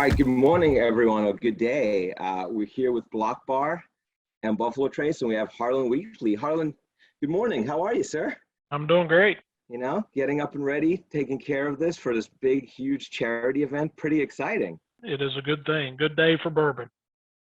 right, good morning, everyone, or good day. We're here with BlockBar and Buffalo Trace, and we have Harlen Wheatley. Harlen, good morning. How are you, sir? I'm doing great. You know, getting up and ready, taking care of this for this big, huge charity event. Pretty exciting. It is a good thing. Good day for bourbon.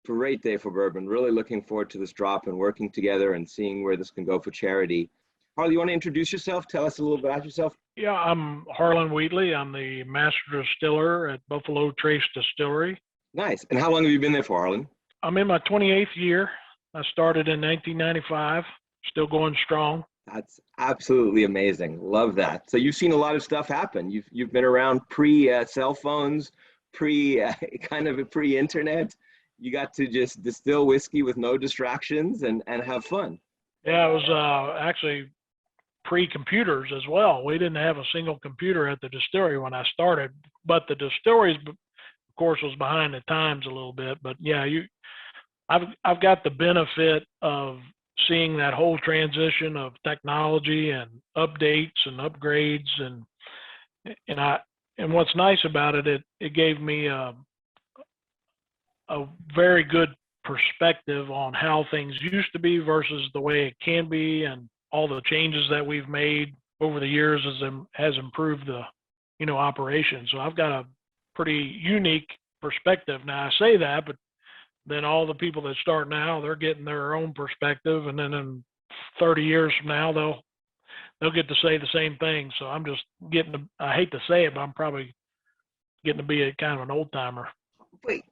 Great day for bourbon. Really looking forward to this drop and working together and seeing where this can go for charity. Harlen, you want to introduce yourself? Tell us a little bit about yourself. Yeah, I'm Harlan Wheatley. I'm the master distiller at Buffalo Trace Distillery. Nice. And how long have you been there for, Harlen? I'm in my 28th year. I started in 1995, still going strong. That's absolutely amazing. Love that. So you've seen a lot of stuff happen. You've been around pre cell phones, kind of pre-internet. You got to just distill whiskey with no distractions and have fun. Yeah, it was actually pre-computers as well. We didn't have a single computer at the distillery when I started, but the distillery, of course, was behind the times a little bit. But yeah, I've got the benefit of seeing that whole transition of technology and updates and upgrades, and what's nice about it, it gave me a very good perspective on how things used to be versus the way it can be, and all the changes that we've made over the years has improved the operation. So I've got a pretty unique perspective. Now I say that, but then all the people that start now, they're getting their own perspective, and then in 30 years from now, they'll get to say the same thing. So I'm just I hate to say it, but I'm probably getting to be a kind of an old timer. Wait,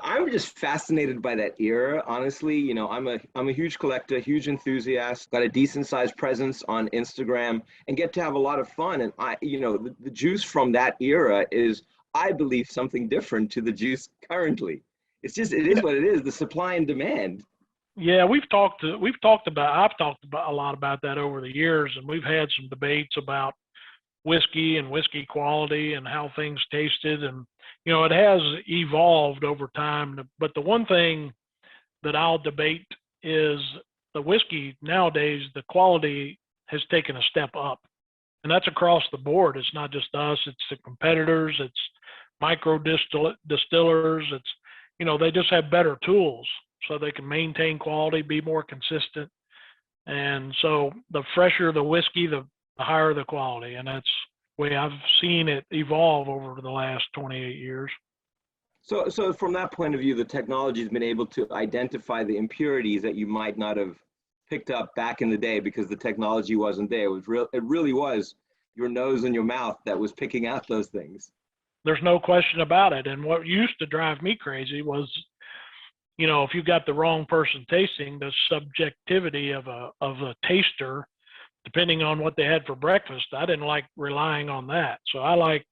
I'm just fascinated by that era. Honestly, I'm a huge collector, huge enthusiast, got a decent sized presence on Instagram, and get to have a lot of fun. And the juice from that era is, I believe, something different to the juice currently. It is what it is, the supply and demand. Yeah, I've talked about a lot about that over the years, and we've had some debates about whiskey and whiskey quality and how things tasted, and it has evolved over time. But the one thing that I'll debate is the whiskey nowadays, the quality has taken a step up, and that's across the board. It's not just us, it's the competitors, it's micro distillers, it's they just have better tools so they can maintain quality, be more consistent. And so the fresher the whiskey, the higher the quality. And that's the way I've seen it evolve over the last 28 years. So from that point of view, the technology has been able to identify the impurities that you might not have picked up back in the day because the technology wasn't there. It really was your nose and your mouth that was picking out those things. There's no question about it. And what used to drive me crazy was, if you got the wrong person tasting, the subjectivity of a taster, depending on what they had for breakfast. I didn't like relying on that. So I like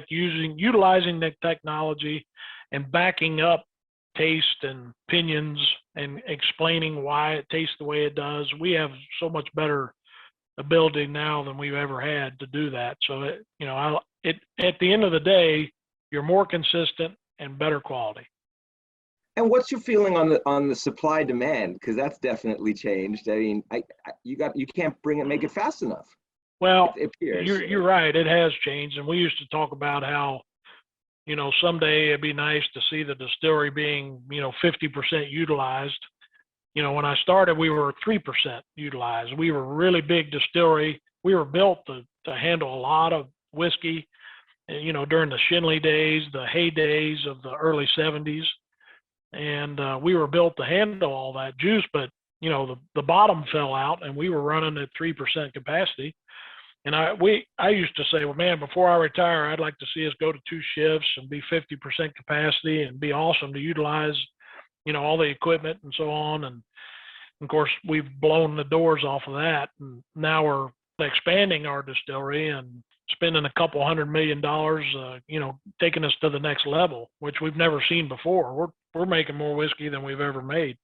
utilizing the technology and backing up taste and opinions and explaining why it tastes the way it does. We have so much better ability now than we've ever had to do that. So at the end of the day, you're more consistent and better quality. And what's your feeling on the supply demand? Because that's definitely changed. I mean, you can't make it fast enough. Well, you're right. It has changed, and we used to talk about how, someday it'd be nice to see the distillery being, 50% utilized. When I started, we were 3% utilized. We were a really big distillery. We were built to handle a lot of whiskey, during the Shinley days, the heydays of the early 70s. And we were built to handle all that juice, but the bottom fell out, and we were running at 3% capacity. And I used to say, well, man, before I retire, I'd like to see us go to 2 shifts and be 50% capacity, and be awesome to utilize, all the equipment and so on. And of course, we've blown the doors off of that, and now we're expanding our distillery and spending a couple $100 million, taking us to the next level, which we've never seen before. We're making more whiskey than we've ever made.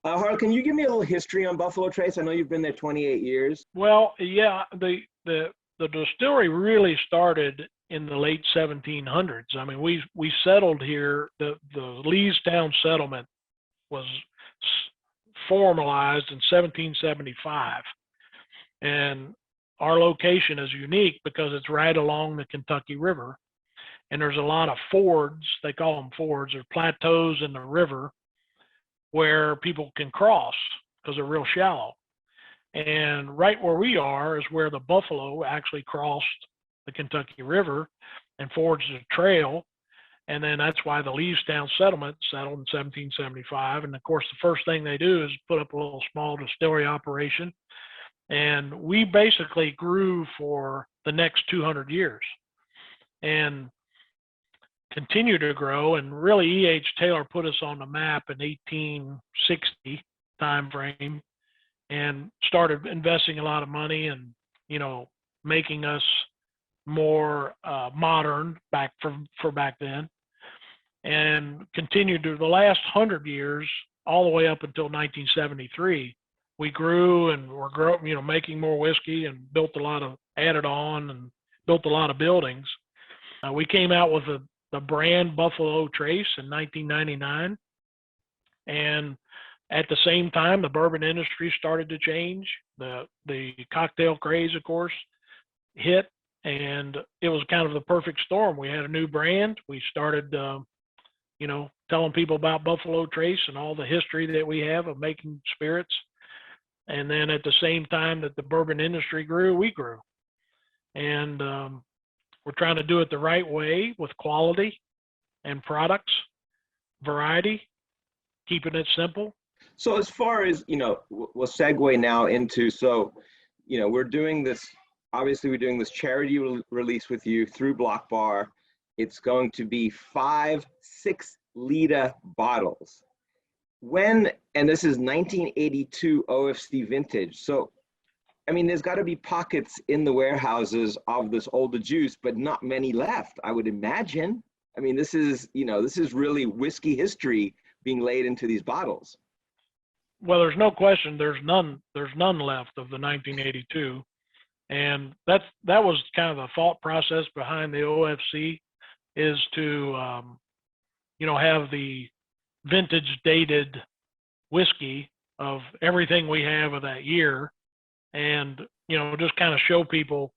Harlan, can you give me a little history on Buffalo Trace? I know you've been there 28 years. Well, yeah, the distillery really started in the late 1700s. I mean, we settled here. The Leestown settlement was formalized in 1775, and our location is unique because it's right along the Kentucky River. and there's a lot of fords, they call them fords, or plateaus in the river where people can cross because they're real shallow. And right where we are is where the buffalo actually crossed the Kentucky River and forged a trail. And then that's why the Leestown settlement settled in 1775. And of course, the first thing they do is put up a little small distillery operation. And we basically grew for the next 200 years and continue to grow. And really, E.H. Taylor put us on the map in 1860 timeframe and started investing a lot of money and, you know, making us more modern back then, and continued to the last 100 years, all the way up until 1973. We grew and were making more whiskey and added on and built a lot of buildings. We came out with the brand Buffalo Trace in 1999. And at the same time, the bourbon industry started to change. The cocktail craze, of course, hit, and it was kind of the perfect storm. We had a new brand. We started, telling people about Buffalo Trace and all the history that we have of making spirits. And then at the same time that the bourbon industry grew, we grew. And we're trying to do it the right way with quality and products, variety, keeping it simple. So as far as, we'll segue now into, we're doing this charity release with you through BlockBar. It's going to be 5 6-liter bottles. And this is 1982 O.F.C. vintage. So, I mean, there's got to be pockets in the warehouses of this older juice, but not many left, I would imagine. I mean, this is really whiskey history being laid into these bottles. Well, there's no question. There's none left of the 1982, and that was kind of the thought process behind the O.F.C. is to have the vintage dated whiskey of everything we have of that year, and just kind of show people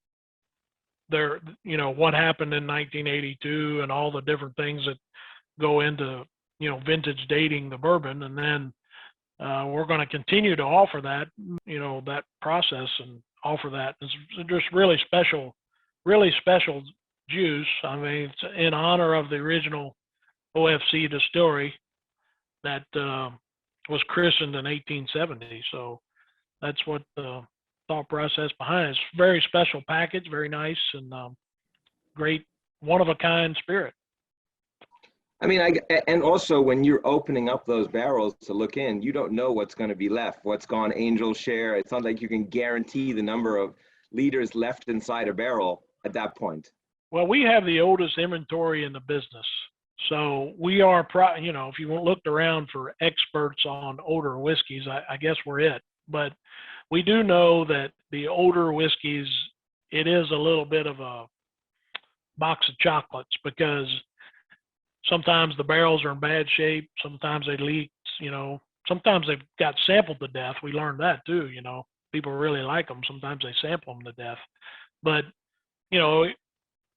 what happened in 1982 and all the different things that go into vintage dating the bourbon. And then we're going to continue to offer that that process and offer that. It's just really special juice. I mean, it's in honor of the original O.F.C. distillery that was christened in 1870. So that's what the thought process behind it. It's very special package, very nice, and great, one-of-a-kind spirit. I mean, and also when you're opening up those barrels to look in, you don't know what's going to be left, what's gone angel share. It's not like you can guarantee the number of liters left inside a barrel at that point. Well, we have the oldest inventory in the business. So we are, if you looked around for experts on older whiskeys, I guess we're it. But we do know that the older whiskeys, it is a little bit of a box of chocolates, because sometimes the barrels are in bad shape. Sometimes they leak, sometimes they've got sampled to death. We learned that too, people really like them. Sometimes they sample them to death. But,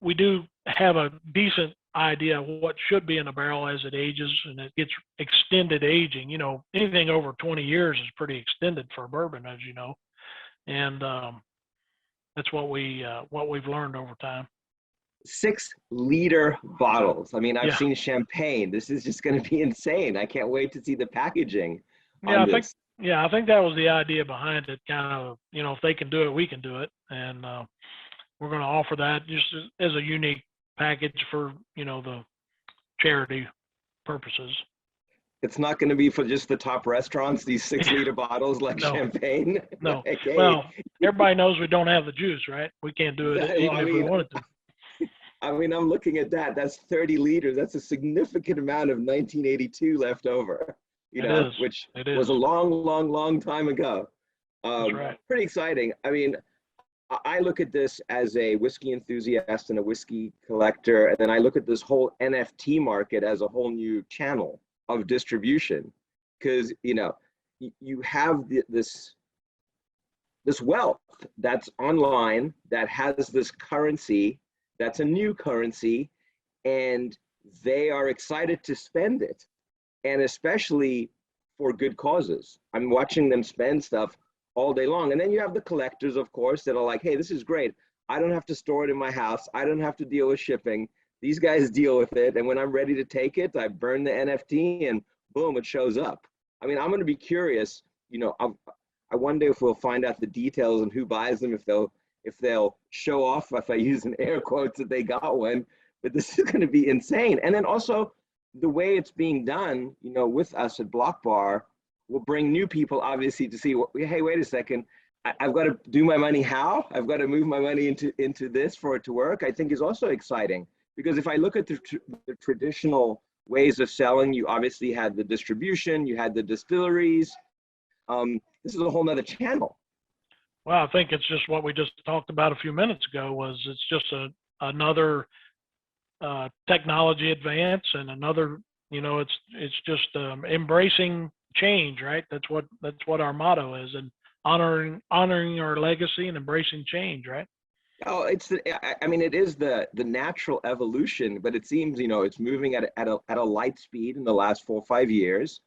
we do have a decent idea of what should be in a barrel as it ages, and it gets extended aging. Anything over 20 years is pretty extended for a bourbon, as you know. And that's what we've learned over time. 6-liter bottles. I mean, I've seen champagne. This is just going to be insane. I can't wait to see the packaging. I think that was the idea behind it. Kind of, if they can do it, we can do it, and we're going to offer that just as a unique package for the charity purposes. It's not going to be for just the top restaurants, these 6-liter bottles like champagne. No. Okay. Well, everybody knows we don't have the juice, right? We can't do it if we wanted to. I mean, I'm looking at that. That's 30 liters. That's a significant amount of 1982 left over, which was a long, long, long time ago. That's right. Pretty exciting. I mean, I look at this as a whiskey enthusiast and a whiskey collector, and then I look at this whole NFT market as a whole new channel of distribution, because you have this wealth that's online that has this currency that's a new currency, and they are excited to spend it, and especially for good causes. I'm watching them spend stuff all day long. And then you have the collectors, of course, that are like, hey, this is great. I don't have to store it in my house. I don't have to deal with shipping. These guys deal with it. And when I'm ready to take it, I burn the NFT and boom, it shows up. I mean, I'm going to be curious, I wonder if we'll find out the details and who buys them, if they'll show off, if I use an air quotes, that they got one. But this is going to be insane. And then also the way it's being done, with us at BlockBar, will bring new people obviously to see, hey, wait a second, I've got to do my money how? I've got to move my money into this for it to work, I think is also exciting. Because if I look at the traditional ways of selling, you obviously had the distribution, you had the distilleries. This is a whole nother channel. Well, I think it's just what we just talked about a few minutes ago, was it's just another technology advance, and another, it's just embracing change, right? That's what our motto is, and honoring our legacy and embracing change, right? Oh, it is the natural evolution, but it seems, it's moving at a light speed in the last 4 or 5 years.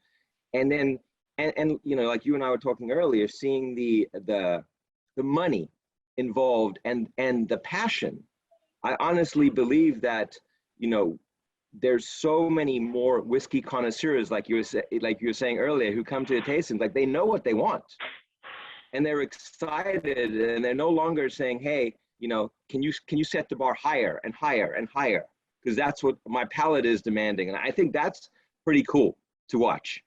And then, and like you and I were talking earlier, seeing the money involved and the passion. I honestly believe that, there's so many more whiskey connoisseurs, like you were saying earlier, who come to the tastings, like they know what they want, and they're excited, and they're no longer saying, hey, can you set the bar higher and higher and higher, because that's what my palate is demanding. And I think that's pretty cool to watch.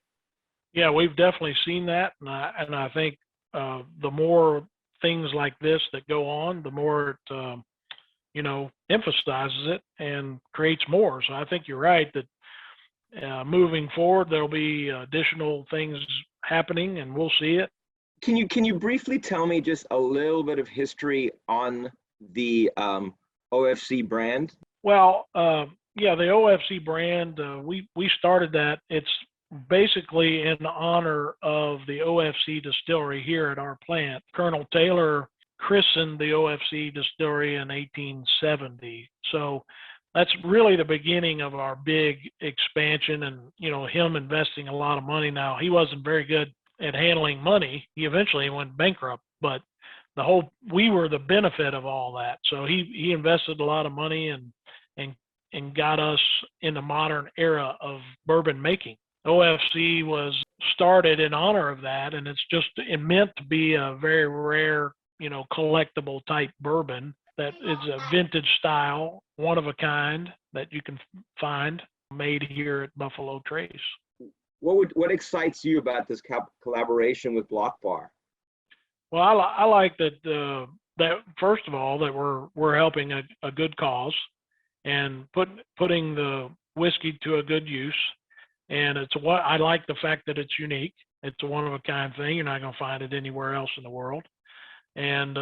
Yeah, we've definitely seen that, and I think the more things like this that go on, the more it emphasizes it and creates more. So I think you're right that moving forward, there'll be additional things happening, and we'll see it. Can you briefly tell me just a little bit of history on the O.F.C. brand? Well, yeah, the O.F.C. brand, we started that. It's basically in honor of the O.F.C. distillery here at our plant. Colonel Taylor christened the O.F.C. distillery in 1870. So that's really the beginning of our big expansion, and, him investing a lot of money. Now, he wasn't very good at handling money. He eventually went bankrupt, but we were the benefit of all that. So he invested a lot of money and got us in the modern era of bourbon making. O.F.C. was started in honor of that, and it's meant to be a very rare, collectible type bourbon that is a vintage style, one of a kind, that you can find made here at Buffalo Trace. What excites you about this collaboration with BlockBar? Well, I like that first of all, that we're helping a good cause and putting the whiskey to a good use. And I like the fact that it's unique. It's a one of a kind thing. You're not going to find it anywhere else in the world. And,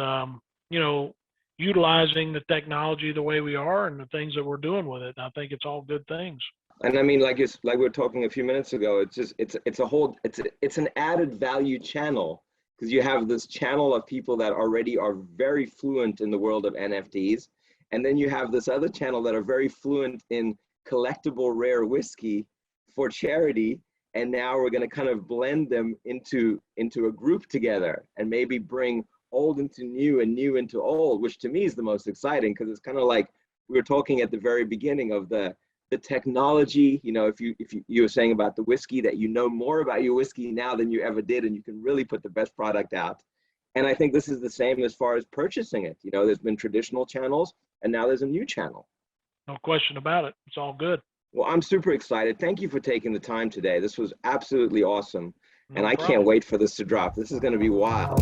utilizing the technology the way we are and the things that we're doing with it. I think it's all good things. And I mean, like we were talking a few minutes ago, it's an added value channel, because you have this channel of people that already are very fluent in the world of NFTs. And then you have this other channel that are very fluent in collectible rare whiskey for charity. And now we're going to kind of blend them into a group together, and maybe bring old into new and new into old, which to me is the most exciting, because it's kind of like we were talking at the very beginning of the technology. If you were saying about the whiskey, that more about your whiskey now than you ever did, and you can really put the best product out. And I think this is the same as far as purchasing it. There's been traditional channels, and now there's a new channel. No question about it. It's all good. Well, I'm super excited. Thank you for taking the time today. This was absolutely awesome. No and I problem. Can't wait for this to drop. This is going to be wild.